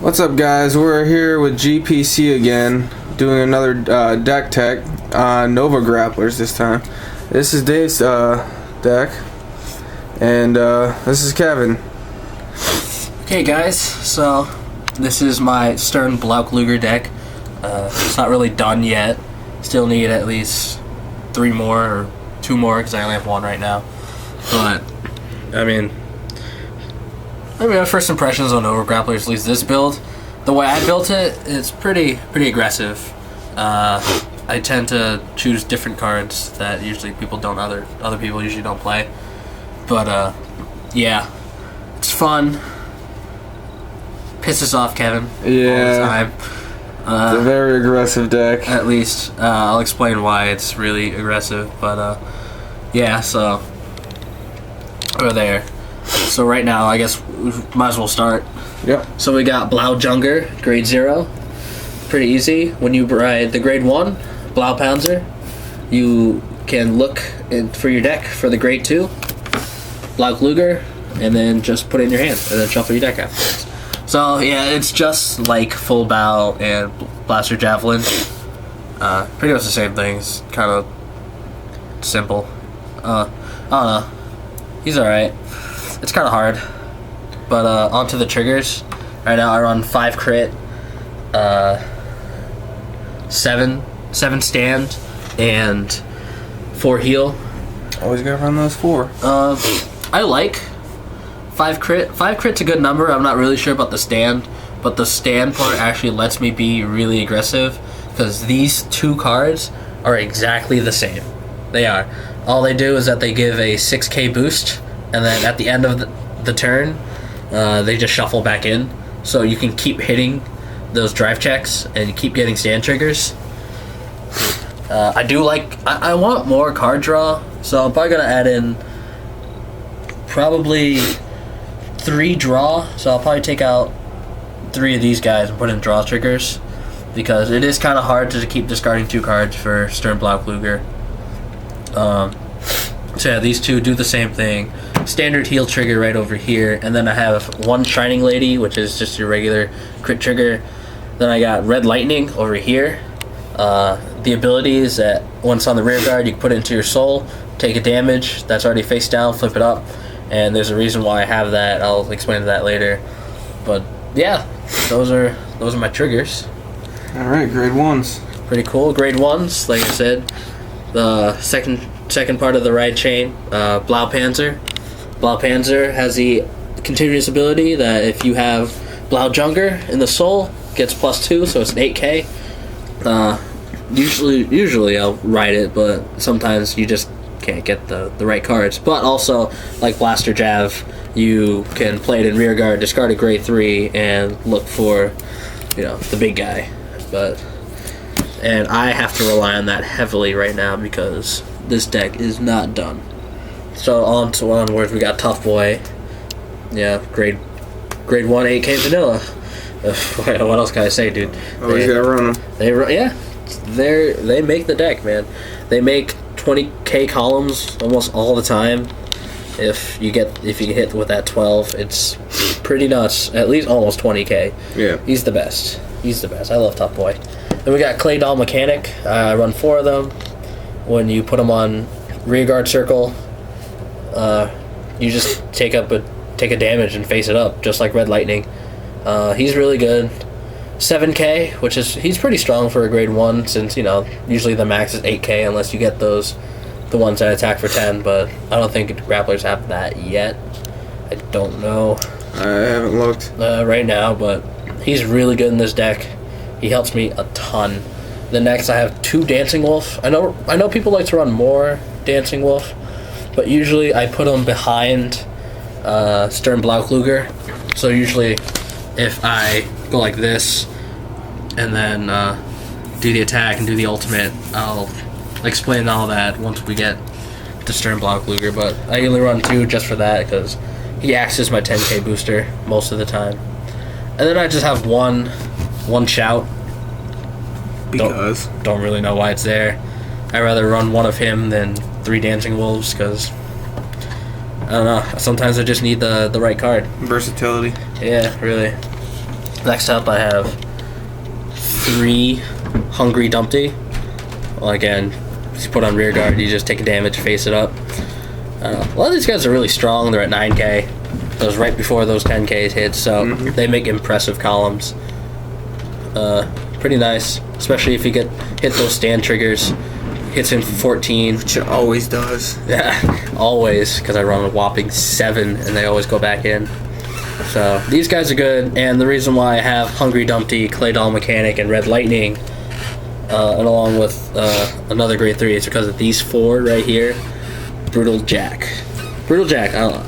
What's up, guys? We're here with GPC again, doing another deck tech on Nova Grapplers this time. This is Dave's deck, and this is Kevin. Okay, guys, so this is my Stern Blaukluger deck. It's not really done yet. Still need at least 3 more or 2 more because I only have 1 right now. But I mean, my first impressions on Nova Grapplers, at least this build, the way I built it, it's pretty aggressive. I tend to choose different cards that usually people don't, other people usually don't play. But yeah, it's fun. Pisses off Kevin all the time. It's a very aggressive deck. At least I'll explain why it's really aggressive. But yeah, so over there. So right now, I guess we might as well start. Yep. So we got Blaujunger, grade 0. Pretty easy. When you ride the grade 1, Blaupanzer, you can look for your deck for the grade 2, Blaukluger, and then just put it in your hand, and then shuffle your deck afterwards. So yeah, it's just like Full Bow and Blaster Javelin. Pretty much the same things. Kind of simple. I don't know. He's alright. It's kind of hard. But onto the triggers. Right now I run 5 crit, 7 stand, and 4 heal. Always gotta run those 4. I like 5 crit. 5 crit's a good number. I'm not really sure about the stand, but the stand part actually lets me be really aggressive because these 2 cards are exactly the same. They are. All they do is that they give a 6k boost, and then at the end of the turn, they just shuffle back in. So you can keep hitting those drive checks and you keep getting stand triggers. I want more card draw, so I'm probably going to add in probably 3 draw. So I'll probably take out 3 of these guys and put in draw triggers because it is kind of hard to keep discarding 2 cards for Stern Blaukluger. So yeah, these 2 do the same thing. Standard heal trigger right over here, and then I have 1 Shining Lady, which is just your regular crit trigger. Then I got Red Lightning over here. The ability is that once on the rear guard, you can put it into your soul, take a damage that's already face down, flip it up, and there's a reason why I have that. I'll explain that later. But yeah, those are my triggers. All right, grade 1s. Pretty cool. Grade 1s, like I said. The second part of the ride chain, Blaupanzer. Blaupanzer has the continuous ability that if you have Blaujunger in the soul, gets +2, so it's an 8k. Usually I'll ride it, but sometimes you just can't get the right cards. But also, like Blaster Jav, you can play it in rear guard, discard a grade 3, and look for, the big guy. And I have to rely on that heavily right now because this deck is not done. So onwards, we got Tough Boy. Yeah, grade 1 8k vanilla. What else can I say, dude? Always gotta run them. They make the deck, man. They make 20k columns almost all the time. If you hit with that 12, it's pretty nuts. At least almost 20k. Yeah. He's the best. I love Tough Boy. Then we got Clay Doll Mechanic. I run 4 of them. When you put them on rearguard circle, you just take a damage and face it up, just like Red Lightning. He's really good. 7k, he's pretty strong for a grade 1, since usually the max is 8k unless you get the ones that attack for 10. But I don't think grapplers have that yet. I don't know. I haven't looked right now, but he's really good in this deck. He helps me a ton. Then next I have 2 Dancing Wolf. I know people like to run more Dancing Wolf, but usually I put them behind Stern Blaukluger. So usually if I go like this and then do the attack and do the ultimate, I'll explain all that once we get to Stern Blaukluger. But I only run 2 just for that because he acts as my 10k booster most of the time. And then I just have one Shout. because Don't really know why it's there. I'd rather run 1 of him than 3 Dancing Wolves because I don't know. Sometimes I just need the right card. versatility. Yeah, really. Next up, I have 3 Hungry Dumpty. Well, again, if you put on rear guard, you just take a damage, face it up. A lot of these guys are really strong. They're at 9k. That was right before those 10ks hit, so they make impressive columns. Pretty nice, especially if you hit those stand triggers. Hits him for 14. Which it always does. Yeah, always, because I run a whopping 7, and they always go back in. So these guys are good, and the reason why I have Hungry Dumpty, Clay Doll Mechanic, and Red Lightning, and along with another grade 3, is because of these 4 right here. Brutal Jack. Brutal Jack, I don't know.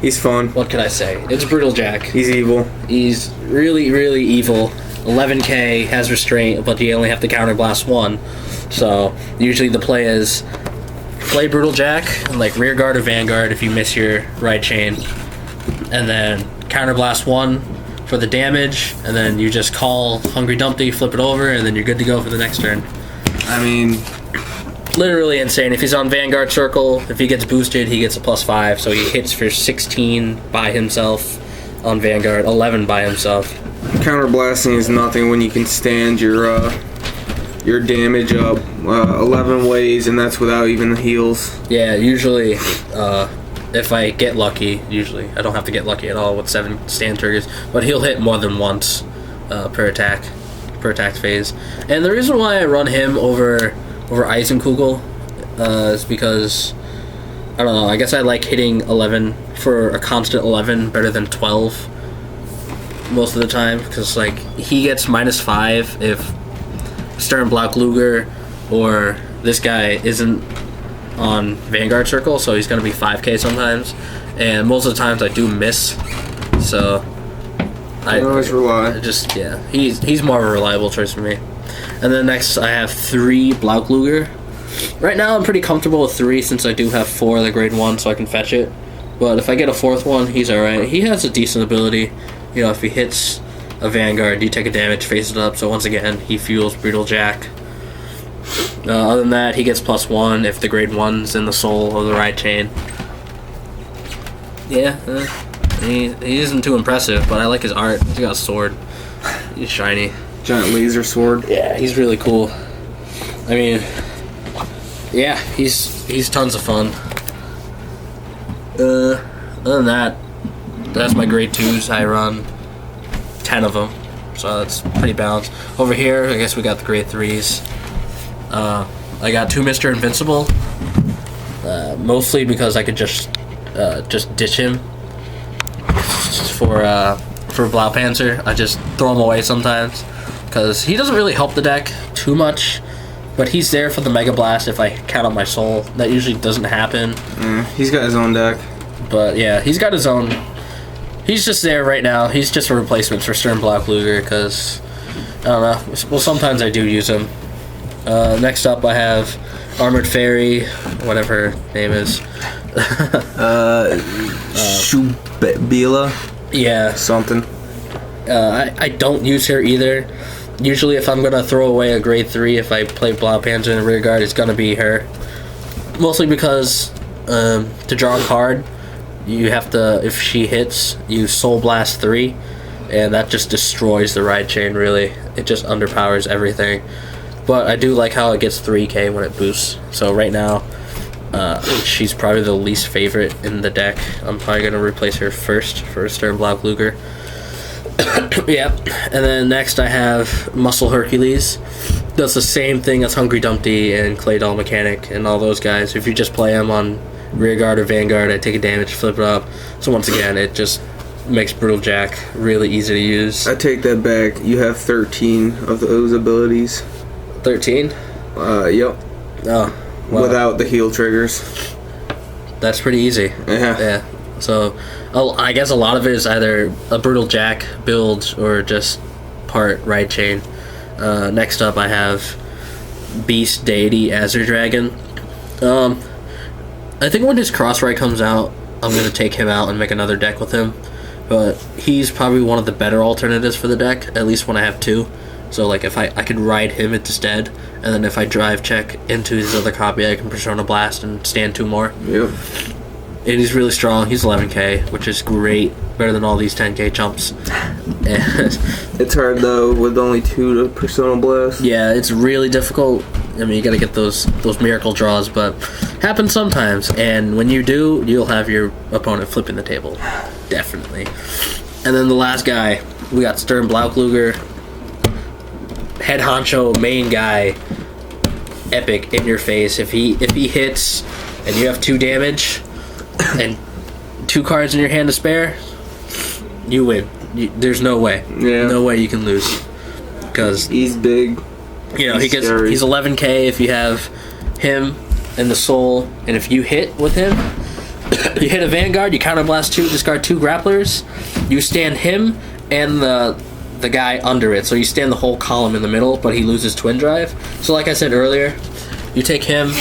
He's fun. What can I say? It's Brutal Jack. He's evil. He's really, really evil. 11k, has restraint, but you only have to counterblast 1. So usually the play is play Brutal Jack, like rear guard or vanguard if you miss your right chain, and then counterblast 1 for the damage, and then you just call Hungry Dumpty, flip it over, and then you're good to go for the next turn. I mean, literally insane. If he's on Vanguard Circle, if he gets boosted, he gets a +5, so he hits for 16 by himself on Vanguard, 11 by himself. counterblasting is nothing when you can stand your damage up 11 ways, and that's without even the heals. Yeah, usually, if I get lucky, usually I don't have to get lucky at all with 7 stand triggers, but he'll hit more than once per attack phase. And the reason why I run him over Eisenkugel is because, I don't know, I guess I like hitting 11 for a constant 11 better than 12 most of the time, because like he gets -5 if Stern Black Luger or this guy isn't on Vanguard Circle, so he's going to be 5k sometimes, and most of the times I do miss, so I always rely. He's more of a reliable choice for me. And then next I have 3 Black Luger. Right now I'm pretty comfortable with 3 since I do have 4 of the grade 1, so I can fetch it, but if I get a 4th one, he's alright. He has a decent ability. You know, if he hits a Vanguard, you take a damage, face it up, so once again, he fuels Brutal Jack. Other than that, he gets +1 if the grade 1's in the soul of the right chain. Yeah, he isn't too impressive, but I like his art. He's got a sword. He's shiny. Giant laser sword. Yeah, he's really cool. I mean, yeah, he's tons of fun. Other than that, that's my grade 2s. I run 10 of them, so that's pretty balanced. Over here, I guess we got the grade 3s. I got 2 Mr. Invincible, mostly because I could just ditch him for Blaupanzer. I just throw him away sometimes because he doesn't really help the deck too much, but he's there for the Mega Blast if I count on my soul. That usually doesn't happen. He's got his own deck. But yeah, he's got his own. He's just there right now. He's just a replacement for Stern Black Luger because, I don't know. Well, sometimes I do use him. Next up, I have Armored Fairy, whatever her name is. Shubila? Yeah. Something. I don't use her either. Usually, if I'm going to throw away a grade 3, if I play Blaupanzer in the rear guard, it's going to be her. Mostly because to draw a card, you have to, if she hits, you Soul Blast 3, and that just destroys the ride chain, really. It just underpowers everything. But I do like how it gets 3k when it boosts. So right now, she's probably the least favorite in the deck. I'm probably going to replace her first for Stern Black Luger. Yeah, and then next I have Muscle Hercules. Does the same thing as Hungry Dumpty and Clay Doll Mechanic and all those guys. If you just play them on rear guard or vanguard, I take a damage, flip it up. So once again, it just makes Brutal Jack really easy to use. I take that back. You have 13 of those abilities. 13? Yep. Oh, well, without the heal triggers. That's pretty easy. Yeah. So I guess a lot of it is either a Brutal Jack build or just part right chain. Next up, I have Beast Deity Azure Dragon. I think when his Crossrite comes out, I'm going to take him out and make another deck with him. But he's probably one of the better alternatives for the deck, at least when I have 2. So like if I could ride him instead, and then if I drive check into his other copy, I can Persona Blast and stand 2 more. Yep. And he's really strong. He's 11k, which is great better than all these 10K chumps. And It's hard though with only 2 to Persona Blast. yeah, it's really difficult. I mean, you gotta get those miracle draws, but happens sometimes. And when you do, you'll have your opponent flipping the table, definitely. And then the last guy, we got Stern Blaukluger, head honcho, main guy, epic in your face. If he hits, and you have 2 damage, and 2 cards in your hand to spare, you win. There's no way. Yeah. No way you can lose, because He's big. you know, He's scary. he's 11K if you have him and the soul, and if you hit with him, you hit a Vanguard, you counterblast 2, discard 2 grapplers, you stand him and the guy under it, so you stand the whole column in the middle, but he loses Twin Drive. So like I said earlier, you take him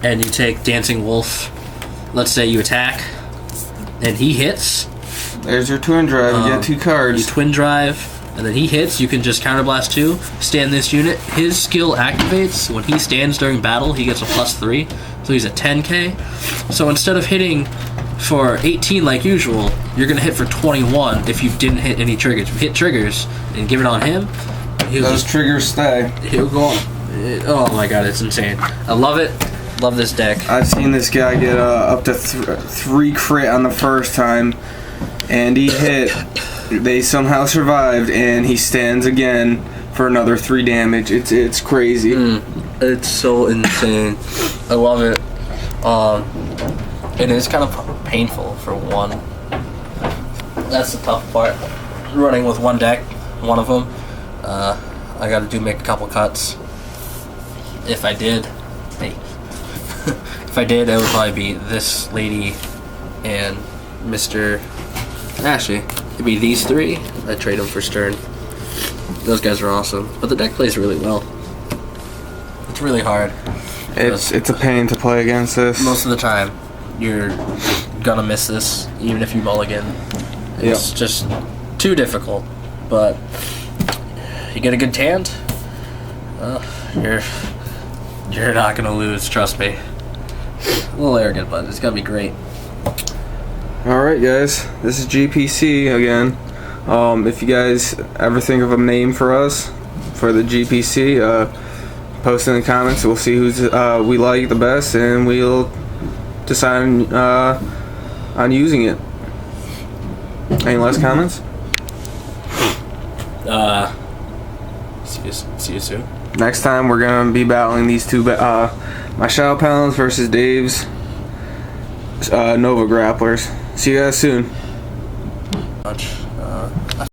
and you take Dancing Wolf. Let's say you attack and he hits, There's your Twin Drive. You get 2 you cards. Twin Drive, and then he hits, you can just counterblast 2, stand this unit. His skill activates when he stands during battle, he gets a +3, so he's at 10K. So instead of hitting for 18 like usual, you're gonna hit for 21 if you didn't hit any triggers. If you hit triggers and give it on him, Those triggers stay. he'll go on. Oh my god, it's insane. I love it. Love this deck. I've seen this guy get up to 3 crit on the first time, and he hit. They somehow survived, and he stands again for another 3 damage. It's crazy. It's so insane. I love it. It is kind of painful for one. That's the tough part. Running with one deck, one of them. I got to make a couple cuts. If I did, if I did, it would probably be this lady and Mr. Actually, it'd be these 3. I'd trade them for Stern. Those guys are awesome, but the deck plays really well. It's really hard. It's a pain to play against this. Most of the time, you're gonna miss this, even if you mulligan. It's just too difficult. But you get a good hand, you're not gonna lose. Trust me. A little arrogant, but it's gonna be great. Alright guys, this is GPC again. If you guys ever think of a name for us, for the GPC, post in the comments. We'll see who's we like the best, and we'll decide on using it. Any last comments? See you soon. Next time we're gonna be battling these 2 my Shadow Paladins versus Dave's Nova Grapplers. See you guys soon. Much.